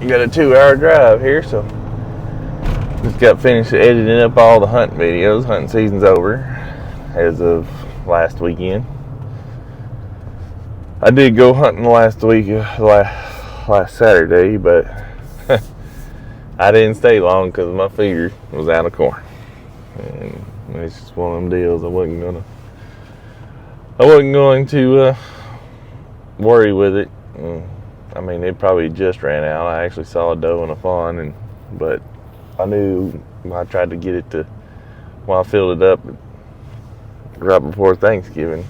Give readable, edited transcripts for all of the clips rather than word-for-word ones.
got a 2-hour drive here, so just got finished editing up all the hunting videos. Hunting season's over as of last weekend. I did go hunting last week, last Saturday, but I didn't stay long because my feeder was out of corn, and it's just one of them deals. I wasn't going to worry with it. I mean, it probably just ran out. I actually saw a doe and a fawn, but I knew I tried to get it to, when I filled it up right before Thanksgiving,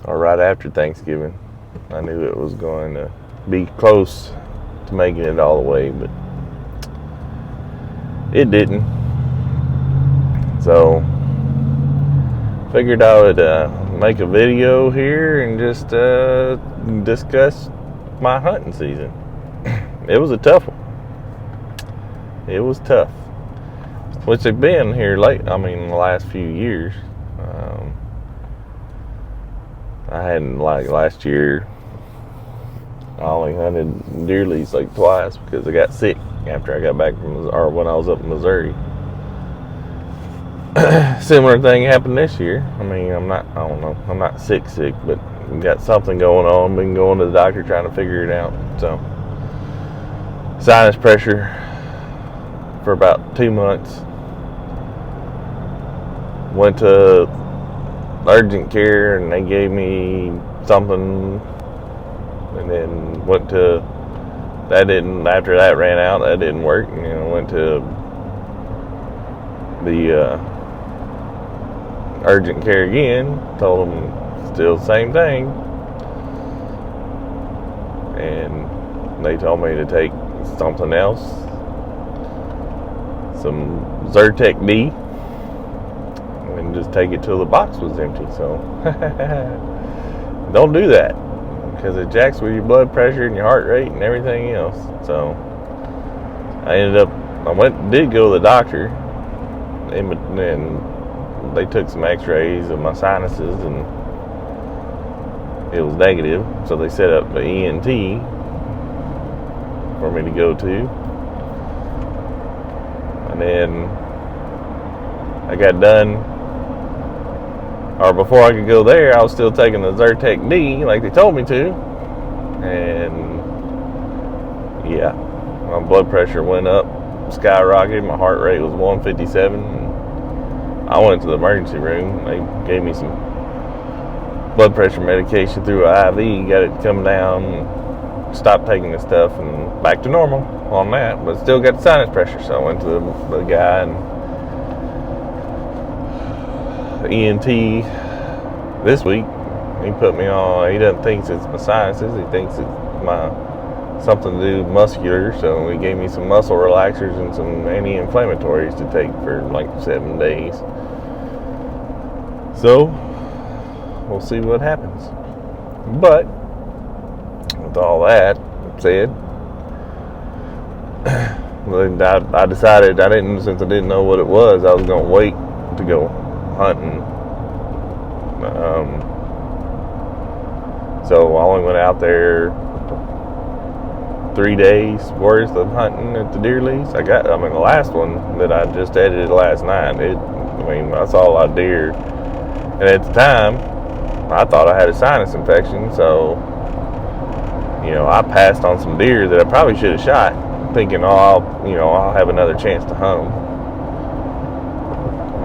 or right after Thanksgiving, I knew it was going to be close to making it all the way, but it didn't. So figured I would make a video here and just discuss my hunting season. It was a tough one. It was tough, which it's been here the last few years. I hadn't, like last year, I only hunted deer lease like twice because I got sick after I got back when I was up in Missouri. Similar thing happened this year. I mean, I'm not sick, but got something going on. Been going to the doctor trying to figure it out. So, sinus pressure for about 2 months. Went to urgent care and they gave me something, and then went to, after that ran out, that didn't work, and went to the urgent care again, told them still the same thing, and they told me to take something else, some Zyrtec D, and just take it till the box was empty. So don't do that, because it jacks with your blood pressure and your heart rate and everything else. So I did go to the doctor, and they took some x-rays of my sinuses and it was negative, so they set up an ENT for me to go to. And then I got done, or before I could go there, I was still taking the Zyrtec D like they told me to, and yeah, my blood pressure went up, skyrocketed. My heart rate was 157. I went to the emergency room. They gave me some blood pressure medication through an IV, got it come down, stopped taking the stuff, and back to normal on that, but still got the sinus pressure. So I went to the guy, and the ENT this week, he put me on, he doesn't think it's my sinuses, he thinks it's something to do with muscular, so he gave me some muscle relaxers and some anti-inflammatories to take for like 7 days. So we'll see what happens. But with all that said, I decided since I didn't know what it was, I was going to wait to go hunting. So I only went out there 3 days worth of hunting at the deer lease. The last one that I just edited last night, I saw a lot of deer, and at the time I thought I had a sinus infection, so I passed on some deer that I probably should have shot, thinking I'll have another chance to hunt them,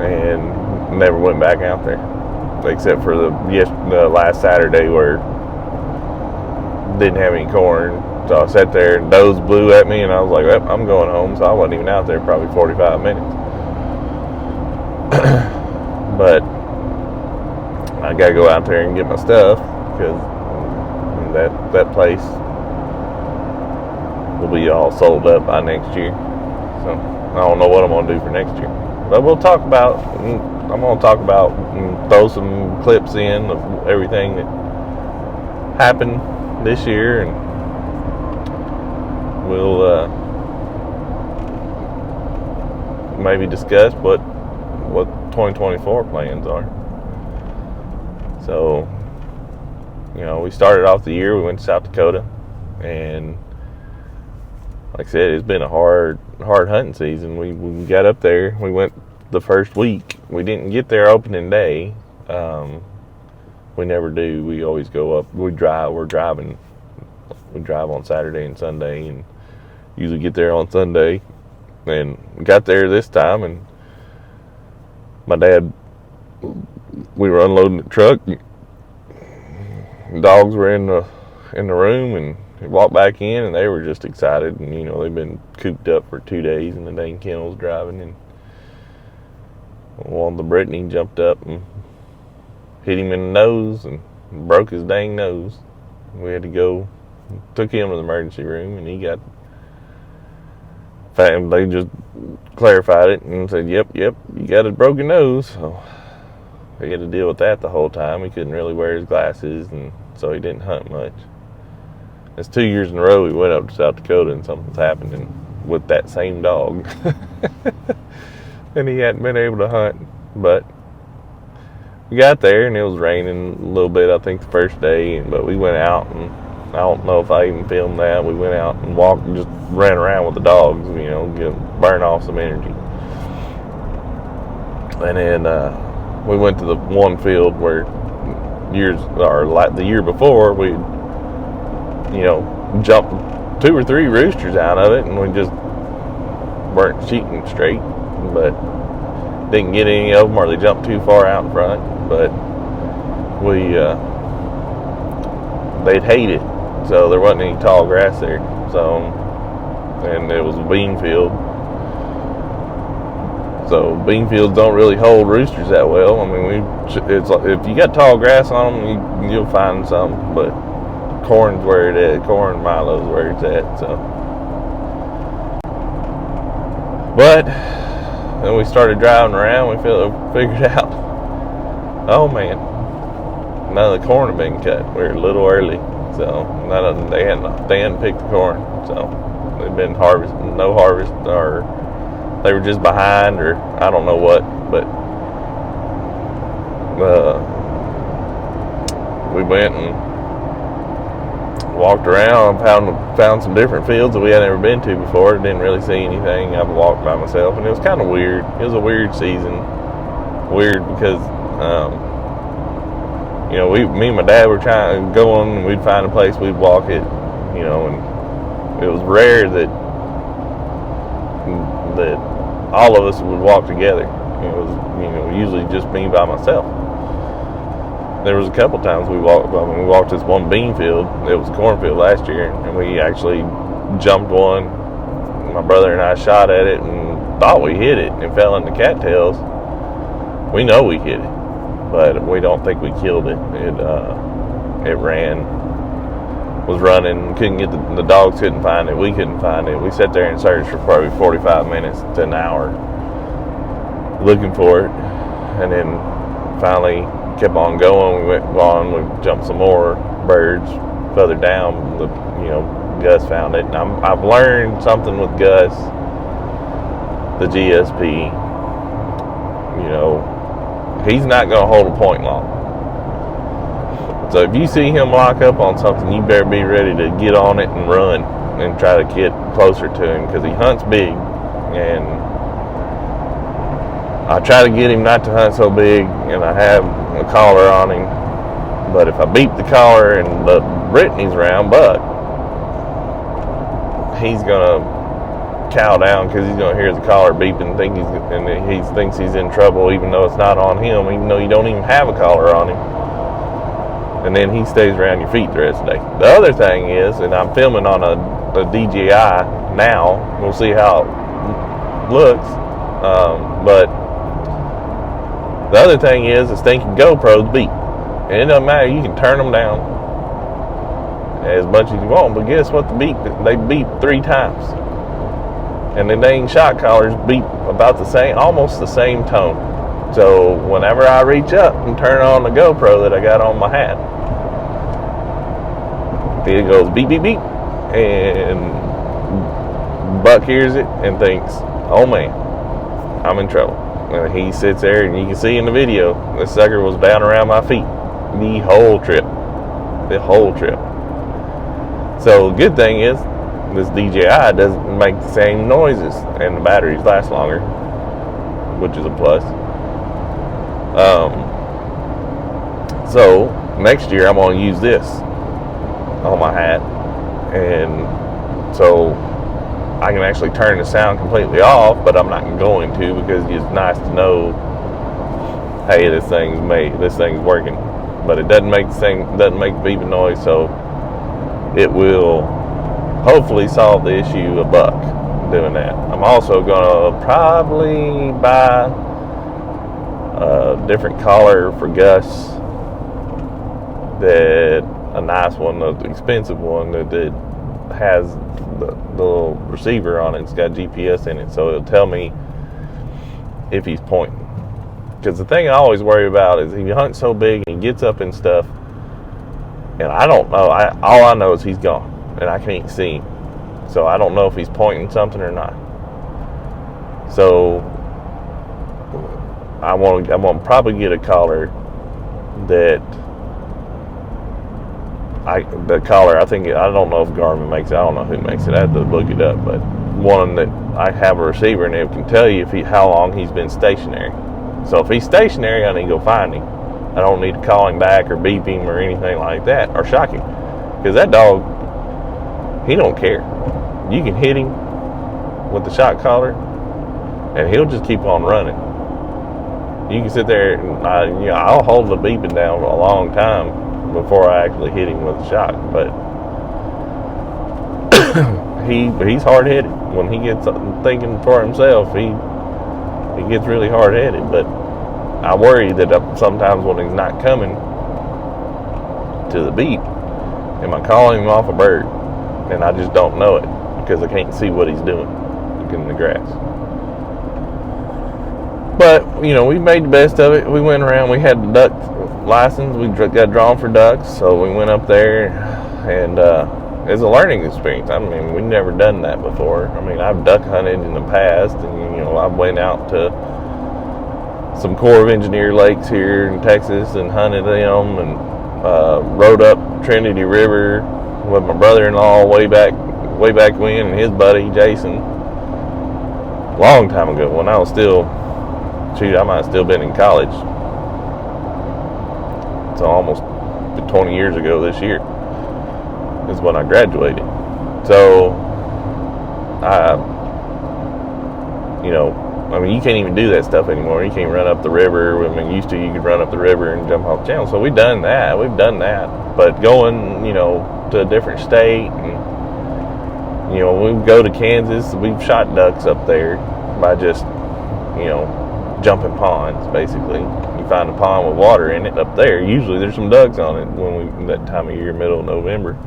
and never went back out there, except for the last Saturday where didn't have any corn. So I sat there and does blew at me, and I was like, well, I'm going home. So I wasn't even out there probably 45 minutes. But I got to go out there and get my stuff, because that place will be all sold up by next year. So I don't know what I'm going to do for next year. But I'm going to talk about and throw some clips in of everything that happened this year, and we'll maybe discuss what 2024 plans are. So, we started off the year, we went to South Dakota, and like I said, it's been a hard hunting season. We got up there. We went the first week. We didn't get there opening day. We never do. We always go up. We drive on Saturday and Sunday, and usually get there on Sunday. And we got there this time, and my dad, we were unloading the truck. Dogs were in the room, and he walked back in, and they were just excited. And they've been cooped up for 2 days in the dang kennels driving, and one of the Brittany jumped up and hit him in the nose and broke his dang nose. We had to go, took him to the emergency room, and he got. They just clarified it and said, "Yep, you got a broken nose." So he had to deal with that the whole time. He couldn't really wear his glasses, and so he didn't hunt much. It's 2 years in a row we went up to South Dakota and something's happened with that same dog. And he hadn't been able to hunt. But we got there, and it was raining a little bit, I think, the first day. But we went out, and I don't know if I even filmed that. We went out and walked and just ran around with the dogs, burn off some energy. And then we went to the one field where the year before we jumped 2 or 3 roosters out of it, and we just weren't shooting straight, but didn't get any of them, or they jumped too far out in front. But they'd hate it, so there wasn't any tall grass there. So, and it was a bean field. So bean fields don't really hold roosters that well. I mean, it's if you got tall grass on them, you'll find some, but corn's where it is. Corn, Milo's where it's at. So, but then we started driving around. We figured out, oh man, none of the corn had been cut. We were a little early, so they hadn't picked the corn. So they'd been no harvest, or they were just behind, or I don't know what. But we went and walked around, found some different fields that we had never been to before. Didn't really see anything. I walked by myself, and it was kind of weird. It was a weird season. Weird because, me and my dad were trying to go on, and we'd find a place, we'd walk it, and it was rare that all of us would walk together. It was, usually just me by myself. There was a couple times we walked this one bean field. It was a cornfield last year, and we actually jumped one. My brother and I shot at it and thought we hit it, and it fell in the cattails. We know we hit it, but we don't think we killed it. It was running, couldn't get the dogs couldn't find it. We couldn't find it. We sat there and searched for probably 45 minutes to an hour looking for it, and then finally kept on going. We went on. We jumped some more birds further down. Gus found it, and I've learned something with Gus, the GSP. He's not going to hold a point long. So if you see him lock up on something, you better be ready to get on it and run and try to get closer to him, because he hunts big, and I try to get him not to hunt so big, and I have a collar on him. But if I beep the collar and the Brittany's around, but he's gonna cow down, because he's gonna hear the collar beep and he thinks he's in trouble, even though it's not on him, even though you don't even have a collar on him. And then he stays around your feet the rest of the day. The other thing is, and I'm filming on a DJI now. We'll see how it looks. But the other thing is, the stinking GoPros beep. And it doesn't matter. You can turn them down as much as you want. But guess what? They beep 3 times. And the dang shot collars beep about the same, almost the same tone. So whenever I reach up and turn on the GoPro that I got on my hat, it goes beep, beep, beep. And Buck hears it and thinks, oh man, I'm in trouble. And he sits there, and you can see in the video, this sucker was down around my feet the whole trip. So the good thing is, this DJI doesn't make the same noises, and the batteries last longer, which is a plus. So next year I'm going to use this on my hat, and so I can actually turn the sound completely off, but I'm not going to, because it's nice to know, hey, this thing's working. But it doesn't make the beeping noise, so it will hopefully solve the issue of Buck doing that. I'm also gonna probably buy a different collar for Gus, a nice one, an expensive one that has the little receiver on it. It's got GPS in it, so it'll tell me if he's pointing. Because the thing I always worry about is he hunts so big and he gets up and stuff, and I don't know. All I know is he's gone, and I can't see him. So I don't know if he's pointing something or not. So I want to probably get a collar that I don't know if Garmin makes it. I don't know who makes it. I have to look it up, but one that I have a receiver and it can tell you how long he's been stationary. So if he's stationary, I need to go find him. I don't need to call him back or beep him or anything like that, or shock him, because that dog, he don't care. You can hit him with the shock collar, and he'll just keep on running. You can sit there, and I'll hold the beeping down for a long time before I actually hit him with a shock. But he's hard-headed. When he gets thinking for himself, he gets really hard-headed. But I worry that sometimes when he's not coming to the beep, am I calling him off a bird? And I just don't know it, because I can't see what he's doing in the grass. But, we made the best of it. We went around. We had the duck license. We got drawn for ducks, so we went up there, and it's a learning experience. I mean, we've never done that before. I mean, I've duck hunted in the past, and, I went out to some Corps of Engineer lakes here in Texas and hunted them, and rode up Trinity River with my brother-in-law way back when, and his buddy Jason, long time ago, when I was still, I might have still been in college. So almost 20 years ago this year is when I graduated. So you can't even do that stuff anymore. You can't run up the river. I mean, used to, you could run up the river and jump off the channel. So we've done that. But going, to a different state, and, when we go to Kansas, we've shot ducks up there by just, jumping ponds, basically. You find a pond with water in it up there. Usually there's some ducks on it that time of year, middle of November.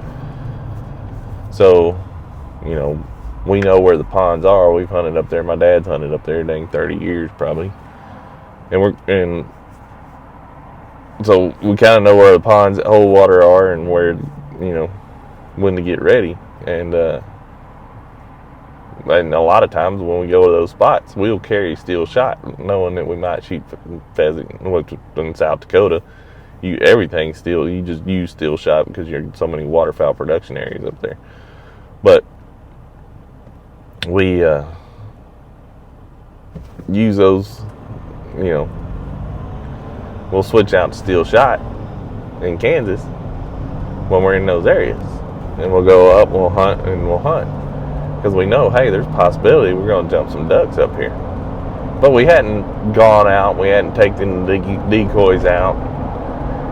So, we know where the ponds are. We've hunted up there. My dad's hunted up there dang 30 years probably. And so we kind of know where the ponds that hold water are, and where, when to get ready. And a lot of times when we go to those spots, we'll carry steel shot, knowing that we might shoot pheasant. In South Dakota, everything's steel. You just use steel shot because you're in so many waterfowl production areas up there. But we use those, we'll switch out to steel shot in Kansas when we're in those areas, and we'll go up, we'll hunt, because we know, hey, there's a possibility we're going to jump some ducks up here. But we hadn't gone out, we hadn't taken the decoys out.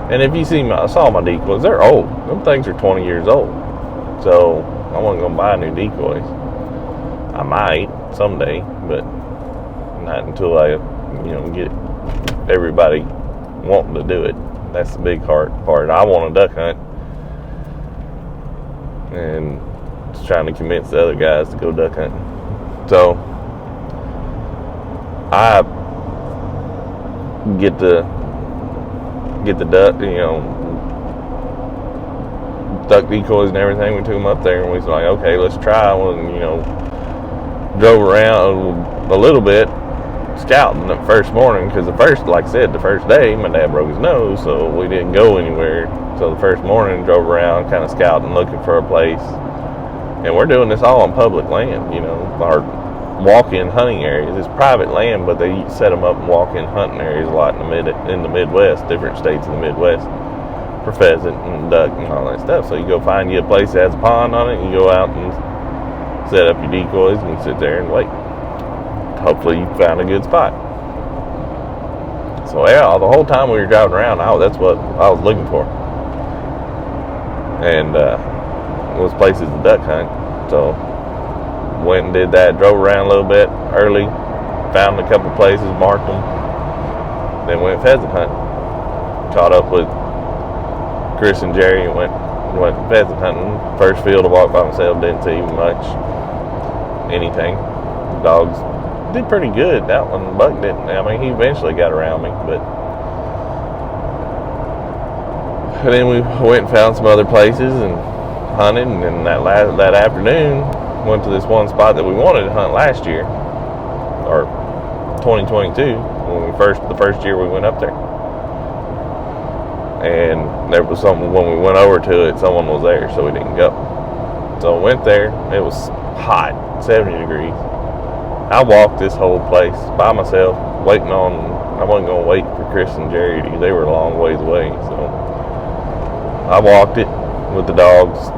And if you saw my decoys, they're old. Them things are 20 years old. So I wasn't going to buy new decoys. I might someday, but not until I, get everybody wanting to do it. That's the big hard part. I want to duck hunt, and just trying to convince the other guys to go duck hunting. So I get the duck, duck decoys and everything. We took them up there, and we was like, okay, let's try one. Drove around a little bit scouting the first morning, because the first day my dad broke his nose, so we didn't go anywhere. So the first morning drove around kind of scouting, looking for a place, And we're doing this all on public land, our walk-in hunting areas. It's private land, but they set them up in walk-in hunting areas a lot in the Midwest, different states in the Midwest, for pheasant and duck and all that stuff. So you go find you a place that has a pond on it, and you go out and set up your decoys and sit there and wait. Hopefully you found a good spot. So yeah, the whole time we were driving around, that's what I was looking for. And those places to duck hunt. So went and did that, drove around a little bit early, found a couple places, marked them, then went pheasant hunting. Caught up with Chris and Jerry and went pheasant hunting. First field I walked by myself, didn't see much, anything. The dogs did pretty good. That one, Buck didn't. I mean, he eventually got around me, but. And then we went and found some other places and hunted, and then that afternoon went to this one spot that we wanted to hunt last year, or 2022, the first year we went up there. And there was something, when we went over to it, someone was there, so we didn't go. So I went there. It was hot, 70 degrees. I walked this whole place by myself, waiting on. I wasn't going to wait for Chris and Jerry. They were a long ways away, so I walked it with the dogs.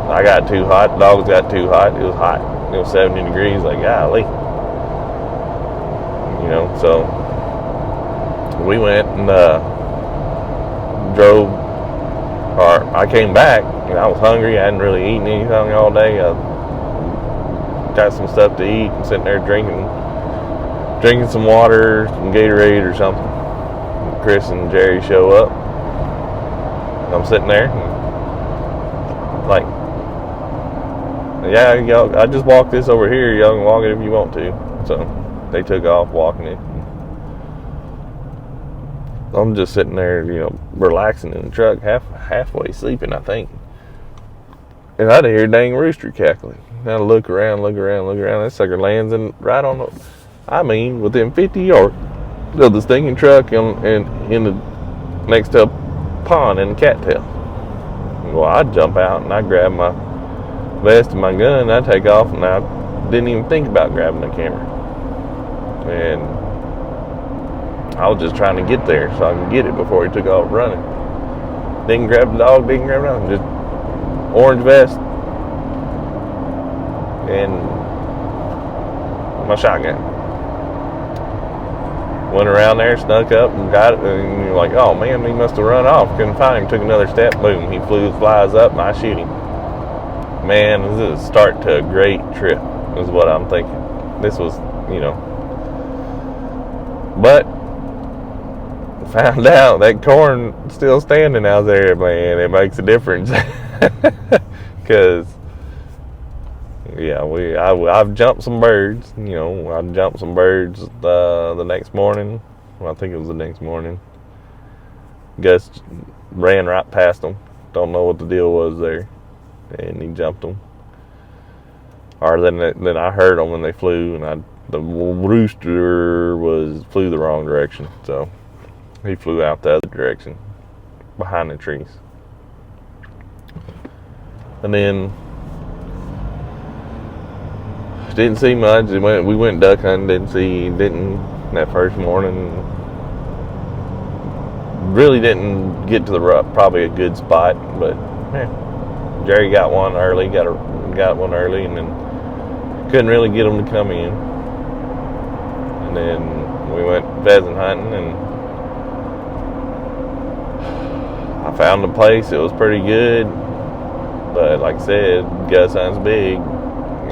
I got too hot. The dogs got too hot. It was hot. It was 70 degrees. Like, golly. So we went and drove. Or I came back, and I was hungry. I hadn't really eaten anything all day. I got some stuff to eat and sitting there drinking some water, some Gatorade or something. And Chris and Jerry show up. I'm sitting there, and like, yeah, y'all, I just walked this over here. Y'all can walk it if you want to. So they took off walking it. I'm just sitting there, relaxing in the truck, halfway sleeping, I think. And I'd hear a dang rooster cackling. Now I look around. That sucker lands right on within 50 yards of the stinking truck and in the next to a pond in the cattail. Well, I'd jump out and I'd grab my vest and my gun and I'd take off, and I didn't even think about grabbing the camera. And I was just trying to get there so I could get it before he took off running. Didn't grab the dog, didn't grab nothing, just orange vest and my shotgun. Went around there, snuck up and got it, and you're like, oh man, he must have run off. Couldn't find him. Took another step, boom, he flies up and I shoot him. Man, this is a start to a great trip, is what I'm thinking. This was, but found out that corn still standing out there, man. It makes a difference. Because yeah, I've jumped some birds. I jumped some birds the next morning. Well, I think it was the next morning. Gus ran right past them. Don't know what the deal was there, and he jumped them. Or then I heard them when they flew, and the rooster flew the wrong direction, so he flew out the other direction, behind the trees. And then didn't see much. We went duck hunting. Didn't that first morning. Really didn't get to probably a good spot, but Jerry got one early. Got one early, and then couldn't really get them to come in. And then we went pheasant hunting, and I found a place. It was pretty good, but like I said, Gus hunts big,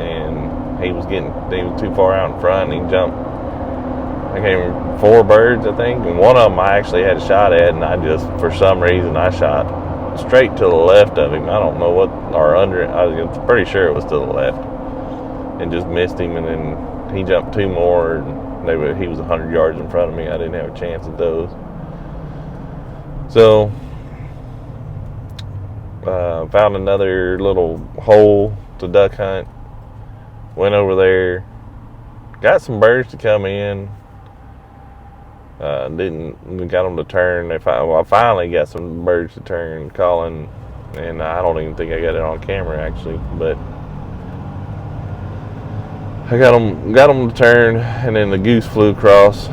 and he was too far out in front, and he jumped. I came 4 birds, I think, and one of them I actually had a shot at, and for some reason, I shot straight to the left of him. I don't know what, or under it. I was pretty sure it was to the left, and just missed him. And then he jumped 2 more, and he was 100 yards in front of me. I didn't have a chance at those. So found another little hole to duck hunt. Went over there, got some birds to come in. Didn't got them to turn. I finally got some birds to turn calling, and I don't even think I got it on camera actually. But I got them to turn, and then the goose flew across.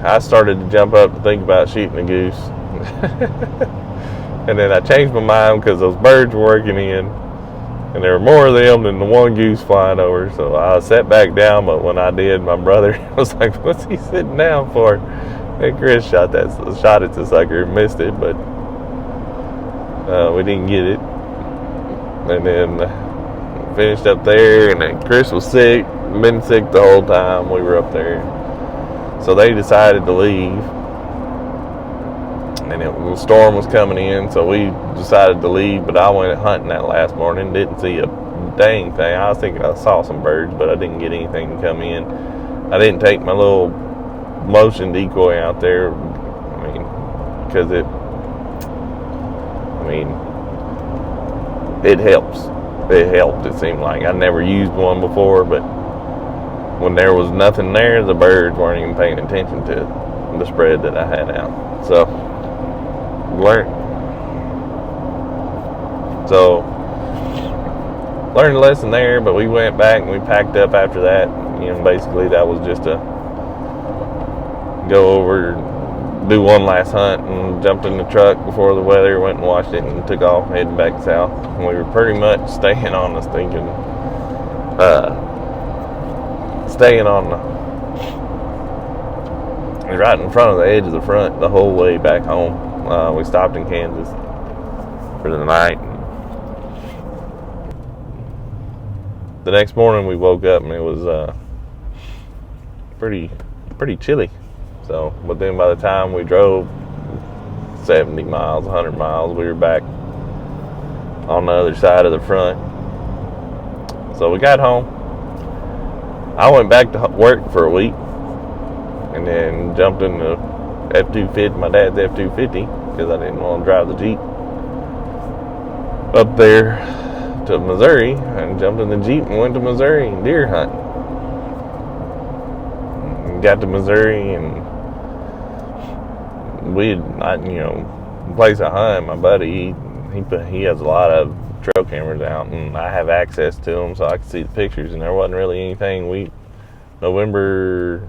I started to jump up to think about shooting the goose. And then I changed my mind because those birds were working in, and there were more of them than the one goose flying over. So I sat back down, but when I did, my brother was like, "What's he sitting down for?" And Chris shot at the sucker, missed it, but we didn't get it. And then finished up there, and then Chris was sick, been sick the whole time we were up there. So they decided to leave, and the storm was coming in, so we decided to leave. But I went hunting that last morning, didn't see a dang thing. I was thinking I saw some birds, but I didn't get anything to come in. I didn't take my little motion decoy out there, because it helps. It helped, it seemed like. I never used one before, but when there was nothing there, the birds weren't even paying attention to the spread that I had out. So, learned a lesson there, but we went back and we packed up after that. Basically that was just a go over, do one last hunt, and jumped in the truck before the weather, went and washed it, and took off heading back south. And we were pretty much staying on the right in front of the edge of the front the whole way back home. We stopped in Kansas for the night. The next morning we woke up and it was pretty chilly. So, but then by the time we drove 70 miles, 100 miles, we were back on the other side of the front. So we got home. I went back to work for a week, and then jumped in the F-250, my dad's F-250, because I didn't want to drive the Jeep up there to Missouri, and jumped in the Jeep and went to Missouri and deer hunting. Got to Missouri, and the place I hunt, my buddy, he has a lot of trail cameras out, and I have access to them, so I could see the pictures, and there wasn't really anything. November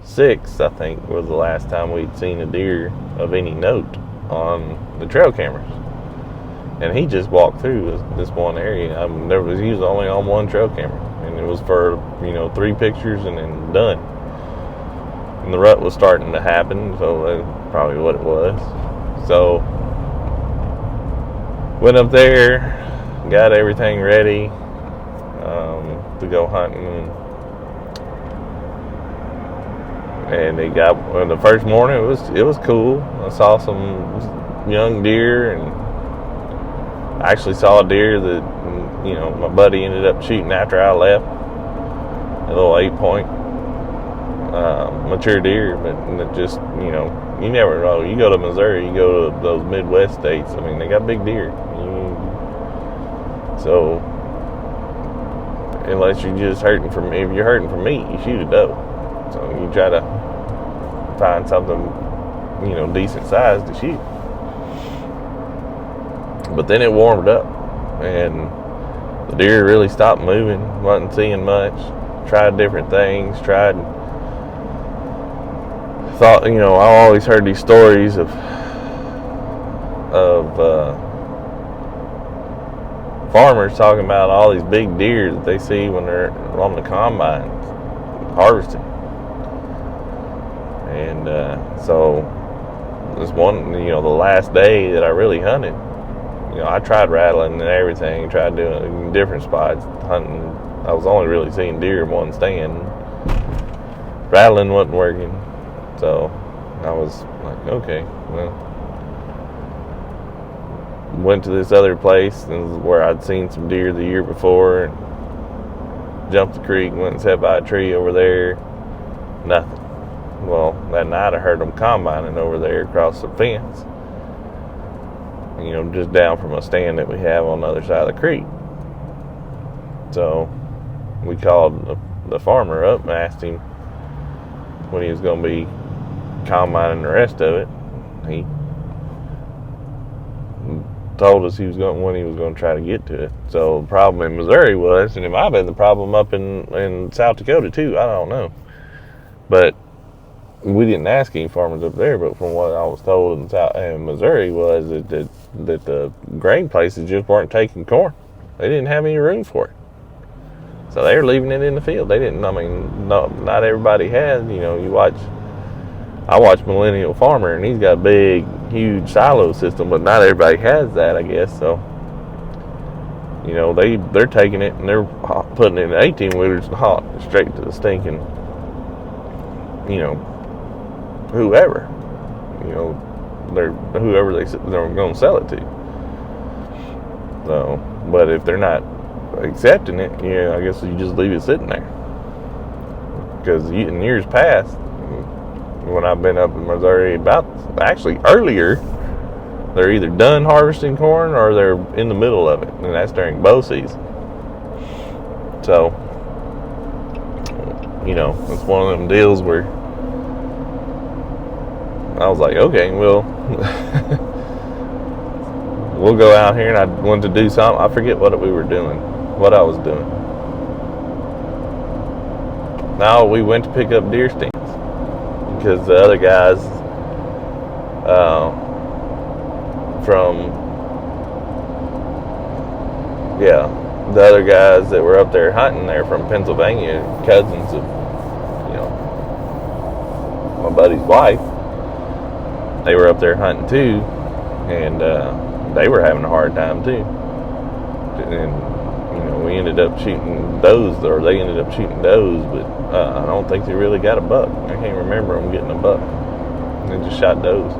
6th, I think, was the last time we'd seen a deer of any note on the trail cameras. And he just walked through this one area. He was only on one trail camera, and it was for 3 pictures and then done. And the rut was starting to happen, so that's probably what it was. So went up there, got everything ready to go hunting, and the first morning it was cool. I saw some young deer, and I actually saw a deer that my buddy ended up shooting after I left, a little 8-point mature deer. But it just you never know. You go to Missouri, you go to those Midwest states, they got big deer. So unless you're just if you're hurting for meat, you shoot a doe. So you try to find something decent size to shoot. But then it warmed up, and the deer really stopped moving. Wasn't seeing much. Tried different things. I always heard these stories of farmers talking about all these big deer that they see when they're on the combine harvesting. And so this one, the last day that I really hunted, I tried rattling and everything, tried doing it in different spots, hunting. I was only really seeing deer in one stand. Rattling wasn't working. So I was like, okay, well. Went to this other place, and this is where I'd seen some deer the year before, and jumped the creek, went and sat by a tree over there. Nothing. Well, that night I heard them combining over there across the fence. Just down from a stand that we have on the other side of the creek. So we called the farmer up and asked him when he was going to be combining the rest of it. He told us when he was going to try to get to it. So the problem in Missouri was, and it might have been the problem up in South Dakota too, I don't know. But we didn't ask any farmers up there, but from what I was told in Missouri was that the grain places just weren't taking corn. They didn't have any room for it. So they were leaving it in the field. They didn't, not everybody had, I watch Millennial Farmer, and he's got a big, huge silo system, but not everybody has that, I guess. So, they're taking it and they're putting it in 18-wheelers and hauling it straight to the stinking, whoever, whoever they're going to sell it to. So, but if they're not accepting it, I guess you just leave it sitting there. Because in years past, when I've been up in Missouri, actually earlier, they're either done harvesting corn or they're in the middle of it, and that's during bow season. So, it's one of them deals where I was like, okay, well, we'll go out here, and I wanted to do something. I forget what I was doing. Now we went to pick up deer stands because the other guys the other guys that were up there hunting, they're from Pennsylvania, cousins of my buddy's wife. They were up there hunting too, and they were having a hard time too. And we ended up shooting does, or they ended up shooting does, but I don't think they really got a buck. I can't remember them getting a buck. They just shot does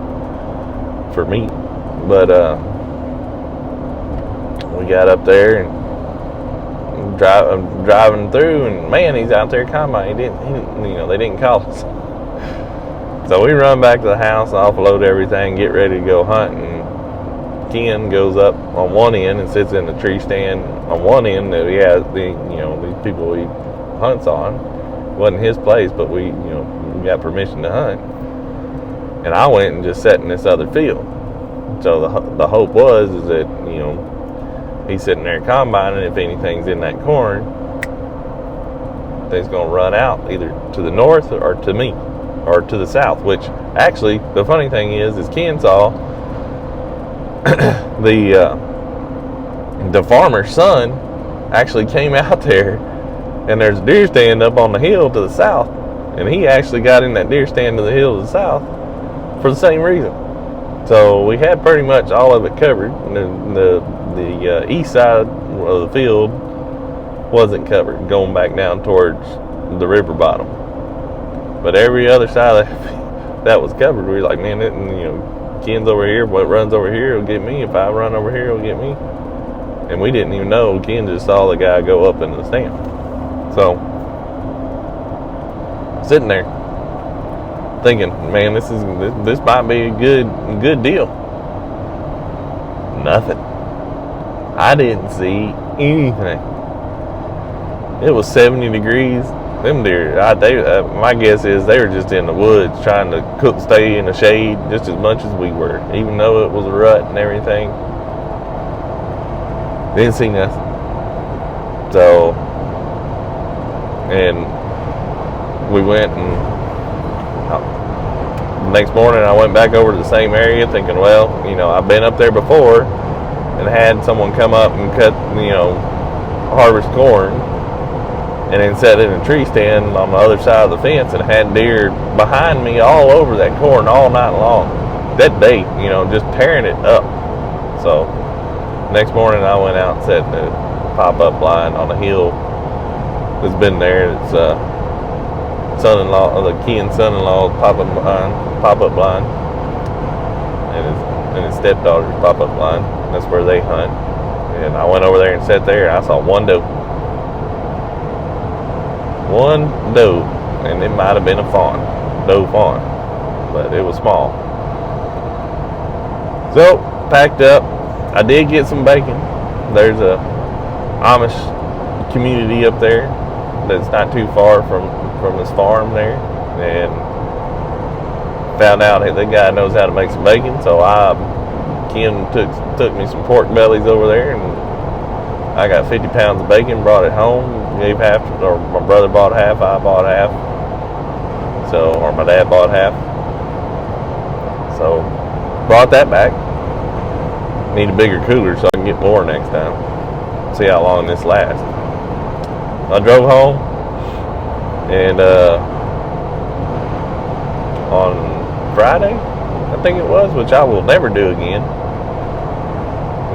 for meat. But we got up there and driving through, and man, he's out there combine. They didn't call us. So we run back to the house, offload everything, get ready to go hunting. Ken goes up on one end and sits in the tree stand on one end that he has these people he hunts on. It wasn't his place, but we got permission to hunt. And I went and just sat in this other field. So the hope was is that he's sitting there combining. If anything's in that corn, things gonna run out either to the north or to me or to the south. Which actually, the funny thing is Ken saw the farmer's son actually came out there, and there's a deer stand up on the hill to the south, and he actually got in that deer stand to the hill to the south for the same reason. So we had pretty much all of it covered. The east side of the field wasn't covered, going back down towards the river bottom, but every other side that was covered. We were like, man, Ken's over here. What runs over here will get me. If I run over here, it'll get me. And we didn't even know. Ken just saw the guy go up into the stand. So, sitting there, thinking, man, this might be a good deal. Nothing. I didn't see anything. It was 70 degrees. Them deer, my guess is they were just in the woods trying to stay in the shade just as much as we were, even though it was a rut and everything. Didn't see nothing. So, and we went, and the next morning I went back over to the same area thinking, well, I've been up there before and had someone come up and cut, harvest corn, and then sat in a tree stand on the other side of the fence and had deer behind me all over that corn all night long. That day, just tearing it up. So, next morning I went out and sat in the pop-up blind on the hill that's been there. It's Ken's son-in-law's pop-up blind, and his stepdaughter's pop-up blind. That's where they hunt. And I went over there and sat there, and I saw one doe. One doe, and it might have been a doe fawn, but it was small. So, packed up. I did get some bacon. There's a Amish community up there that's not too far from this farm there, and found out that the guy knows how to make some bacon, so I Kim took me some pork bellies over there, and I got 50 pounds of bacon, brought it home, gave half, or my brother bought half, I bought half, so, or my dad bought half, so brought that back. Need a bigger cooler so I can get more next time. See how long this lasts. I drove home, and on Friday, I think it was, which I will never do again,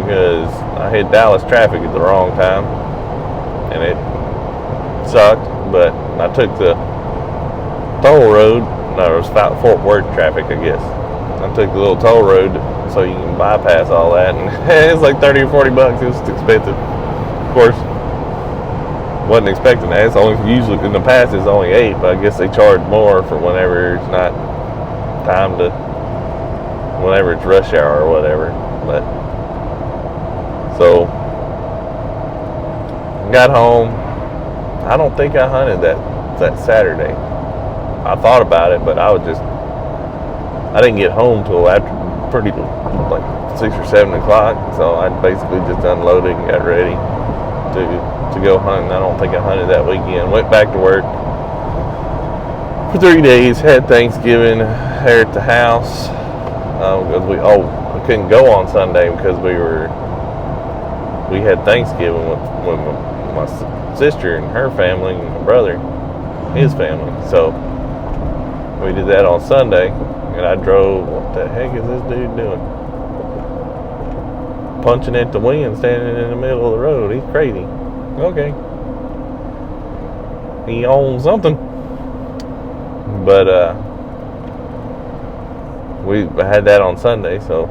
because I hit Dallas traffic at the wrong time, and it sucked. But I took the toll road. No, it was Fort Worth traffic, I guess. I took the little toll road so you can bypass all that, and it's like 30 or 40 bucks. It was expensive. Of course, wasn't expecting that. It's only usually in the past it's only 8, but I guess they charge more for whenever it's not time to, whenever it's rush hour or whatever. But so got home. I don't think I hunted that Saturday. I thought about it, but I didn't get home till after pretty like 6 or 7 o'clock. So I basically just unloaded and got ready to go hunting. I don't think I hunted that weekend. Went back to work for 3 days. Had Thanksgiving here at the house because I couldn't go on Sunday because we had Thanksgiving with my sister and her family and my brother, his family. So we did that on Sunday, and I drove. What the heck is this dude doing? Punching at the wind, standing in the middle of the road. He's crazy. Okay. He owns something. But we had that on Sunday, so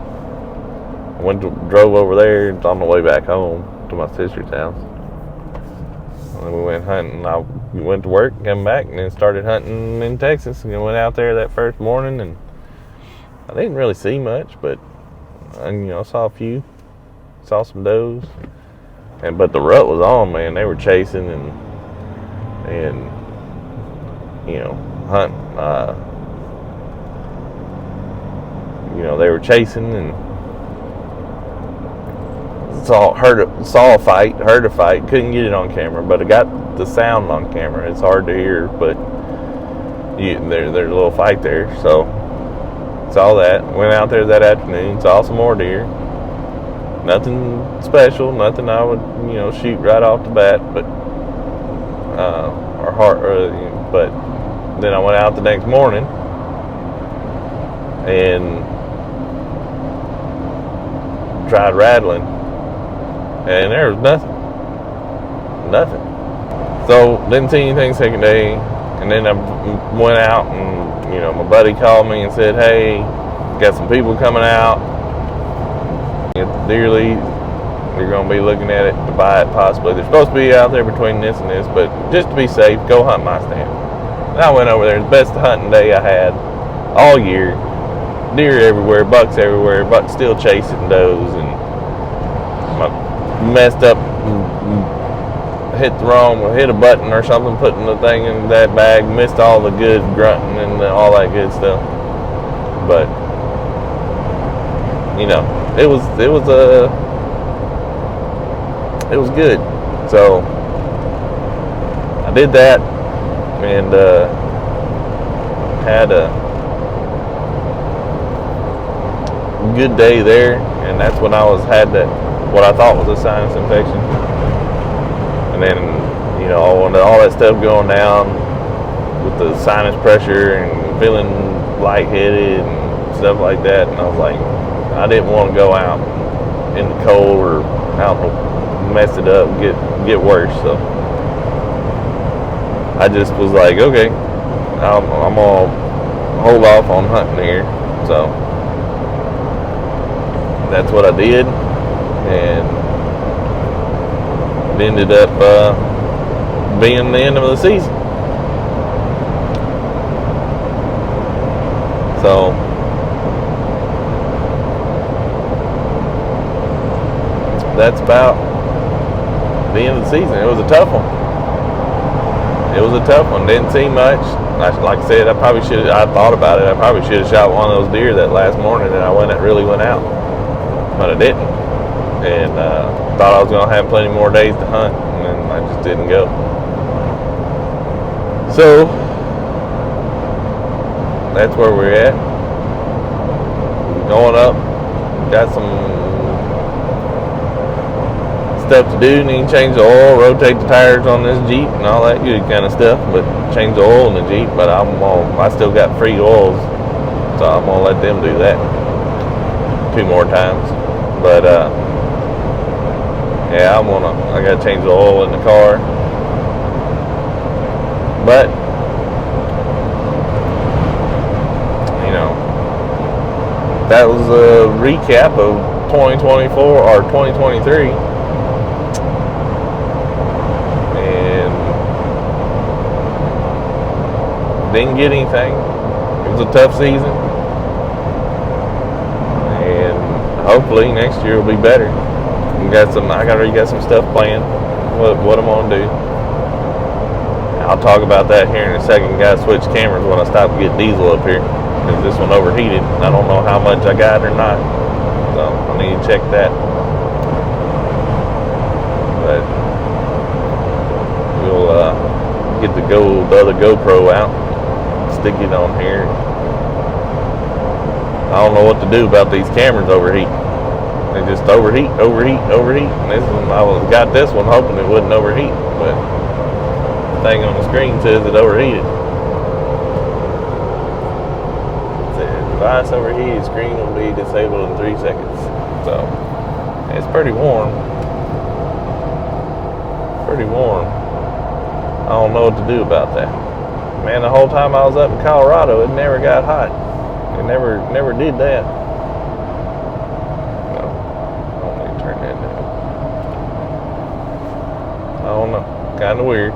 I drove over there. It's on the way back home to my sister's house. And then we went hunting. I went to work, came back, and then started hunting in Texas. And went out there that first morning, and I didn't really see much, but I saw a few. Saw some does, but the rut was on, man. They were chasing and hunting. They were chasing and heard a fight. Couldn't get it on camera, but I got the sound on camera. It's hard to hear, but there's a little fight there. So saw that. Went out there that afternoon. Saw some more deer. Nothing special, nothing I would, shoot right off the bat, but but then I went out the next morning and tried rattling, and there was nothing. So didn't see anything second day, and then I went out and my buddy called me and said, "Hey, got some people coming out at the deer lead. You're going to be looking at it to buy it possibly. They're supposed to be out there between this and this, but just to be safe, go hunt my stand." And I went over there. It was the best hunting day I had all year. Deer everywhere, bucks everywhere, but still chasing does, and I messed up, hit a button or something, putting the thing in that bag, missed all the good grunting and all that good stuff. But it was good. So I did that and had a good day there, and that's when I had what I thought was a sinus infection. And then when all that stuff going down with the sinus pressure and feeling lightheaded and stuff like that, and I was like, I didn't want to go out in the cold or out mess it up and get worse. So I just was like, okay, I'm gonna hold off on hunting here. So that's what I did, and it ended up being the end of the season. So that's about the end of the season. It was a tough one. Didn't see much. Like I said, I thought about it. I probably should have shot one of those deer that last morning that really went out. but I didn't. And thought I was going to have plenty more days to hunt, and I just didn't go. So that's where we're at. Going up, got some stuff to do. Need to change the oil, rotate the tires on this Jeep, and all that good kind of stuff. But change the oil in the Jeep. But I still got free oils, so I'm gonna let them do that 2 more times. But yeah, I gotta change the oil in the car. But you know, that was a recap of 2024 or 2023, and didn't get anything. It was a tough season, and hopefully next year will be better. I already got some stuff planned. What I'm gonna do. I'll talk about that here in a second. Got to switch cameras when I stop to get diesel up here, because this one overheated. I don't know how much I got or not, so I need to check that. But we'll get the other GoPro out, stick it on here. I don't know what to do about these cameras overheat. They just overheat. And this one, I got this one hoping it wouldn't overheat, but the thing on the screen says it overheated. It says device overheated, screen will be disabled in 3 seconds. So it's pretty warm. I don't know what to do about that. Man, the whole time I was up in Colorado, it never got hot. It never did that. No, I don't need to turn that down. I don't know. Kind of weird.